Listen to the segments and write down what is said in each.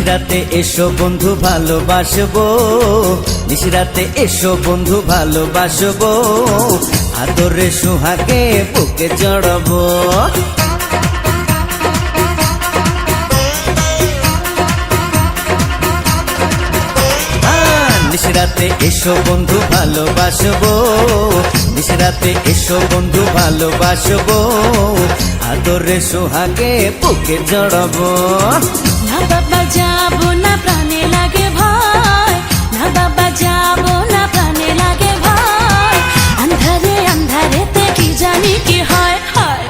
নিশিরাতে এসো বন্ধু ভালোবাসবো, নিশিরাতে এসো বন্ধু ভালোবাসবো, আদরে সোহাগে বুকে জড়াবো। নিশিরাতে এসো বন্ধু ভালোবাসবো, নিশিরাতে এসো বন্ধু ভালোবাসবো, আদরে সোহাগে বুকে জড়াবো। না বাবা যাবো না, প্রাণে লাগে ভয়, না বাবা যাবো না, প্রাণে লাগে ভয়, আন্ধারে আন্ধারেতে কি জানি কি হয় হয়।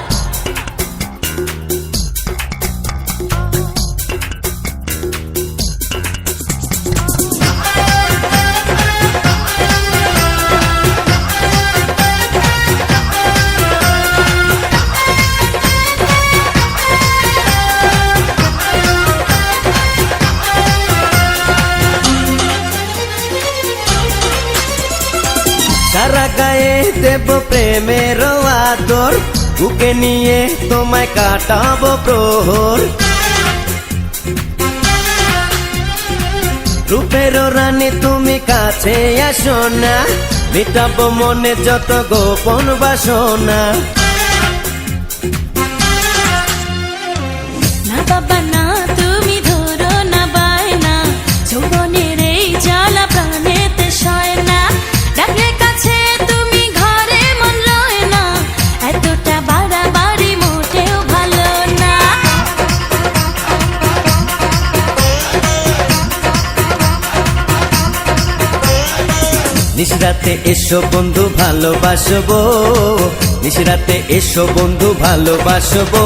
সারা গায়ে দেব প্রেমের আদর, বুকে নিয়ে তোমায় কাটাবো প্রহর। রূপের রানী তুমি কাছে আসো না, মিটাবো মনে যত গোপন বাসনা। না বাবা না, তুমি ধরো না বায়না, যৌবনের এই জ্বালা প্রাণেতে সয় না, ডাকলে কাছে তুমি ঘরে মন লয় না, এতটা বাড়াবাড়ি মোটেও ভালো না। নিশিরাতে এসো বন্ধু ভালোবাসবো, নিশিরাতে এসো বন্ধু ভালোবাসবো,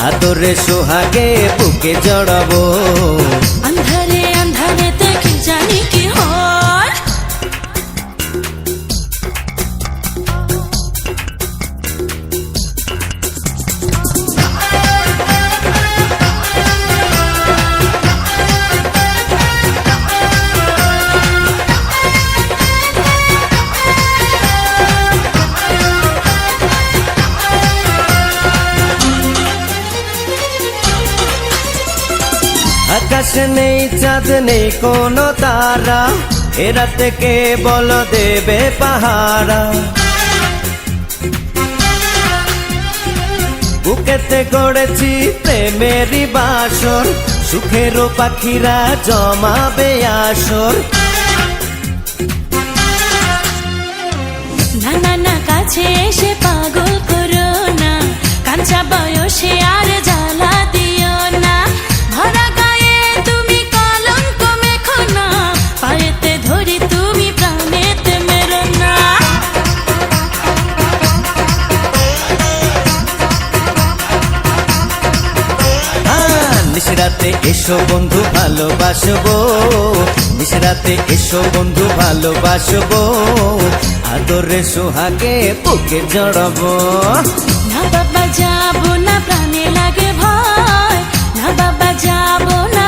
আদরে সোহাগে বুকে জড়াবো। আন্ধারে আন্ধারেতে কি জানি কি হয়। আকাশে নেই চাঁদ নেই কোনো তারা, এ রাতে কে বল দেবে পাহারা। বুকেতে গড়েছি প্রেমেরই বাসর, সুখেরও পাখিরা জমাবে আসর। না না না, কাছে এসে পাগল করো না, কাঁচা বয়সে আর জ্বালা দিও না, ভরা গায়ে তুমি কলঙ্ক মেখো না, পায়েতে ধরি তুমি প্রাণেতে মেরো না। নিশিরাতে এসো বন্ধু ভালোবাসবো, নিশিরাতে এসো বন্ধু ভালোবাসবো, আদরে সোহাগে বুকে জড়াবো। না বাবা যাবো না, প্রাণে লাগে ভয়, না বাবা যাবো না,